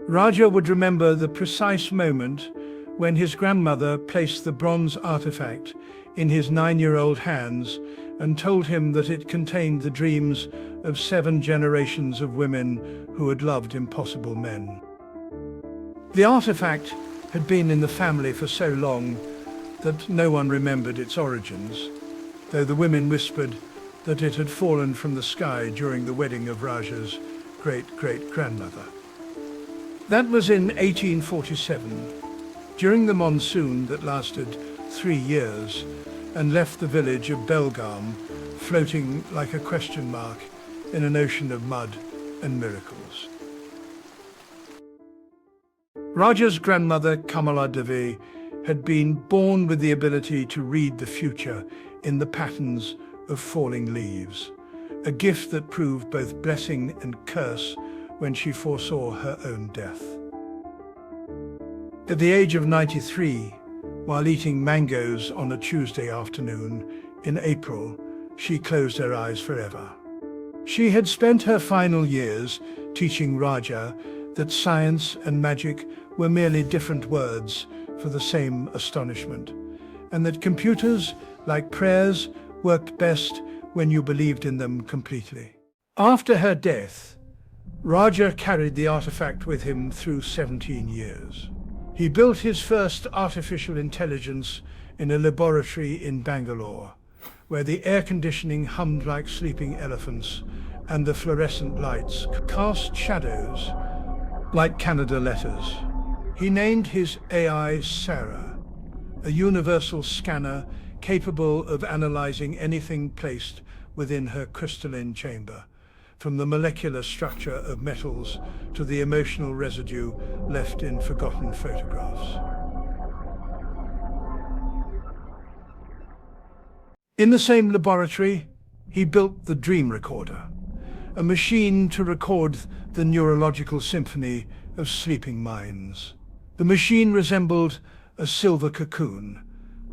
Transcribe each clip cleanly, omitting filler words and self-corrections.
Raja would remember the precise moment when his grandmother placed the bronze artifact in his 9-year-old hands and told him that it contained the dreams of 7 generations of women who had loved impossible men. The artifact had been in the family for so long that no one remembered its origins, though the women whispered that it had fallen from the sky during the wedding of Raja's great-great-grandmother. That was in 1847, during the monsoon that lasted 3 years and left the village of Belgaum floating like a question mark in an ocean of mud and miracles. Raja's grandmother, Kamala Devi, had been born with the ability to read the future in the patterns of falling leaves, a gift that proved both blessing and curse when she foresaw her own death. At the age of 93, while eating mangoes on a Tuesday afternoon in April, she closed her eyes forever. She had spent her final years teaching Raja that science and magic were merely different words for the same astonishment, and that computers, like prayers, worked best when you believed in them completely. After her death, Raja carried the artifact with him through 17 years. He built his first artificial intelligence in a laboratory in Bangalore, where the air conditioning hummed like sleeping elephants and the fluorescent lights cast shadows like Canada letters. He named his AI SARA, a universal scanner capable of analyzing anything placed within her crystalline chamber, from the molecular structure of metals to the emotional residue left in forgotten photographs. In the same laboratory, he built the dream recorder, a machine to record the neurological symphony of sleeping minds. The machine resembled a silver cocoon,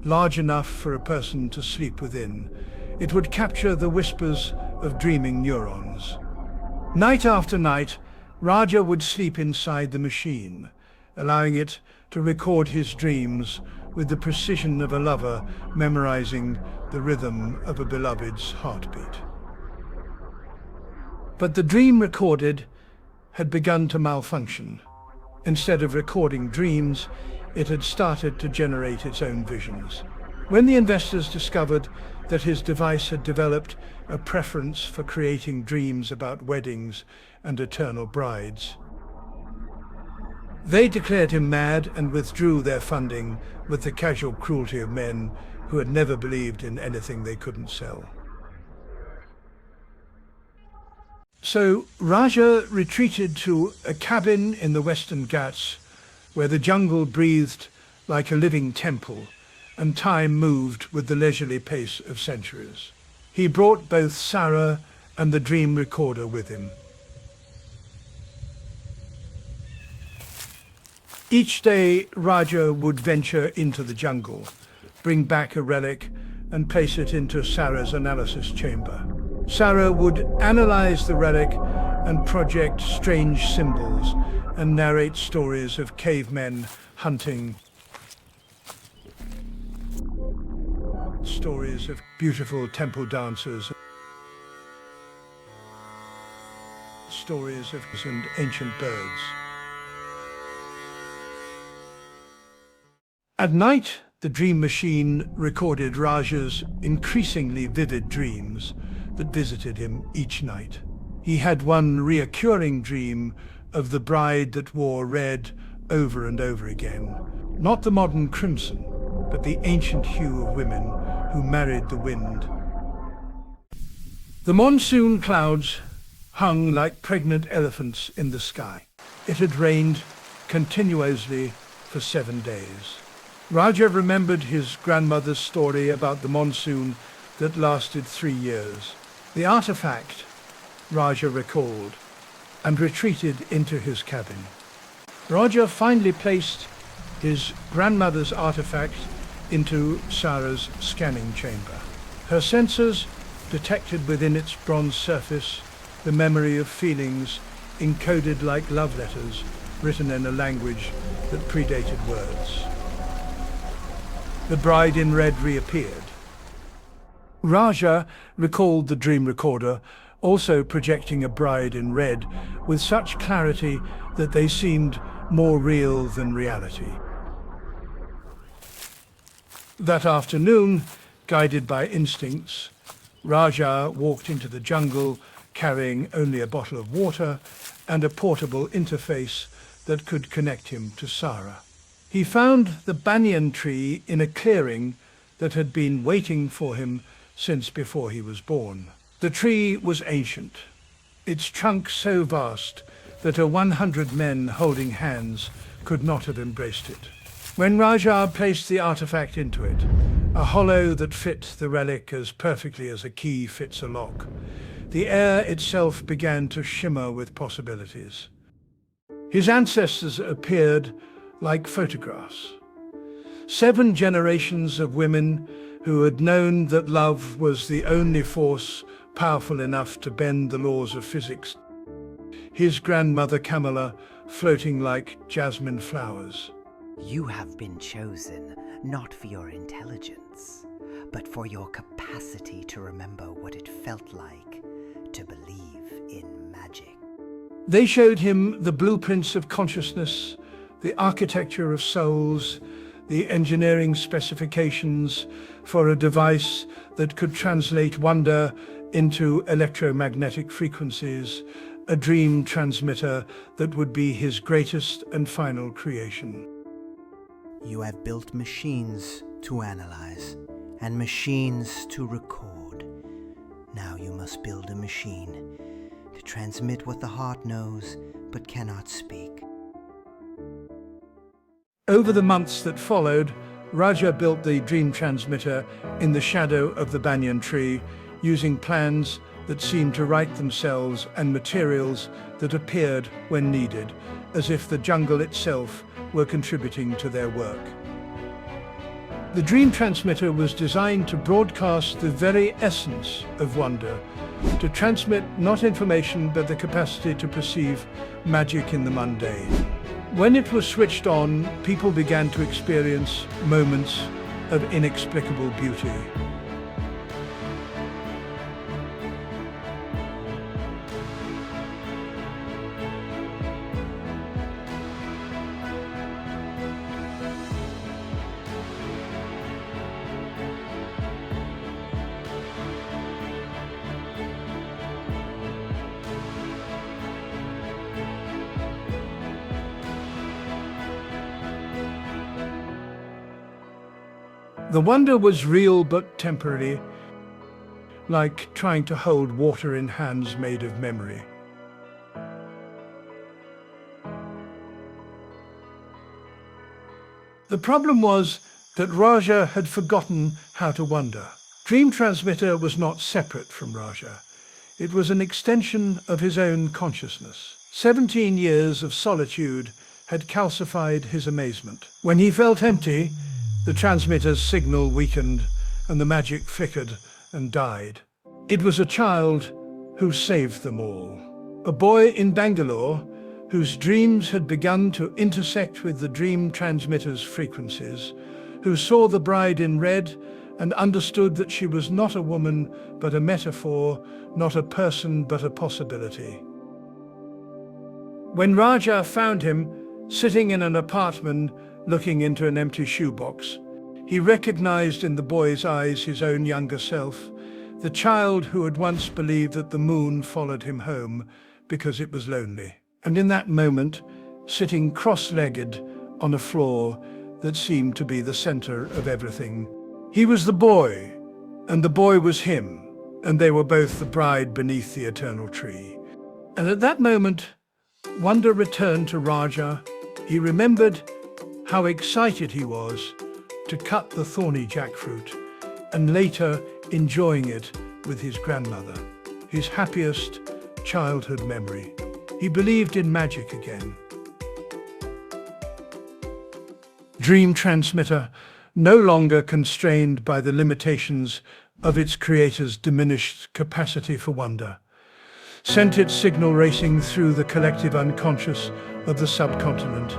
large enough for a person to sleep within. It would capture the whispers of dreaming neurons. Night after night, Raja would sleep inside the machine, allowing it to record his dreams with the precision of a lover memorizing the rhythm of a beloved's heartbeat. But the dream recorded had begun to malfunction. Instead of recording dreams, it had started to generate its own visions. When the investors discovered that his device had developed a preference for creating dreams about weddings and eternal brides, they declared him mad and withdrew their funding with the casual cruelty of men who had never believed in anything they couldn't sell. So Raja retreated to a cabin in the Western Ghats, where the jungle breathed like a living temple and time moved with the leisurely pace of centuries. He brought both SARA and the dream recorder with him. Each day, Raja would venture into the jungle, bring back a relic and place it into SARA's analysis chamber. SARA would analyze the relic and project strange symbols and narrate stories of cavemen hunting, stories of beautiful temple dancers, stories of and ancient birds. At night, the dream machine recorded Raja's increasingly vivid dreams that visited him each night. He had one reoccurring dream of the bride that wore red over and over again. Not the modern crimson, but the ancient hue of women who married the wind. The monsoon clouds hung like pregnant elephants in the sky. It had rained continuously for 7 days. Raja remembered his grandmother's story about the monsoon that lasted 3 years. The artifact, Raja recalled, and retreated into his cabin. Raja finally placed his grandmother's artifact into SARA's scanning chamber. Her sensors detected within its bronze surface the memory of feelings encoded like love letters written in a language that predated words. The bride in red reappeared. Raja recalled the dream recorder, also projecting a bride in red with such clarity that they seemed more real than reality. That afternoon, guided by instincts, Raja walked into the jungle carrying only a bottle of water and a portable interface that could connect him to SARA. He found the Banyan Tree in a clearing that had been waiting for him since before he was born. The tree was ancient, its trunk so vast that 100 men holding hands could not have embraced it. When Raja placed the artifact into it, a hollow that fit the relic as perfectly as a key fits a lock, the air itself began to shimmer with possibilities. His ancestors appeared like photographs. 7 generations of women who had known that love was the only force powerful enough to bend the laws of physics. His grandmother Kamala floating like jasmine flowers. You have been chosen not for your intelligence, but for your capacity to remember what it felt like to believe in magic. They showed him the blueprints of consciousness, the architecture of souls, the engineering specifications for a device that could translate wonder into electromagnetic frequencies, a dream transmitter that would be his greatest and final creation. You have built machines to analyze and machines to record. Now you must build a machine to transmit what the heart knows but cannot speak. Over the months that followed, Raja built the dream transmitter in the shadow of the Banyan Tree, using plans that seemed to write themselves and materials that appeared when needed, as if the jungle itself were contributing to their work. The dream transmitter was designed to broadcast the very essence of wonder, to transmit not information but the capacity to perceive magic in the mundane. When it was switched on, people began to experience moments of inexplicable beauty. The wonder was real but temporary, like trying to hold water in hands made of memory. The problem was that Raja had forgotten how to wonder. Dream Transmitter was not separate from Raja. It was an extension of his own consciousness. 17 years of solitude had calcified his amazement. When he felt empty, the transmitter's signal weakened and the magic flickered and died. It was a child who saved them all. A boy in Bangalore whose dreams had begun to intersect with the dream transmitter's frequencies, who saw the bride in red and understood that she was not a woman but a metaphor, not a person but a possibility. When Raja found him sitting in an apartment looking into an empty shoebox, he recognized in the boy's eyes his own younger self, the child who had once believed that the moon followed him home because it was lonely. And in that moment, sitting cross-legged on a floor that seemed to be the center of everything, he was the boy, and the boy was him, and they were both the bride beneath the eternal tree. And at that moment, wonder returned to Raja. He remembered how excited he was to cut the thorny jackfruit, and later enjoying it with his grandmother, his happiest childhood memory. He believed in magic again. Dream Transmitter, no longer constrained by the limitations of its creator's diminished capacity for wonder, sent its signal racing through the collective unconscious of the subcontinent.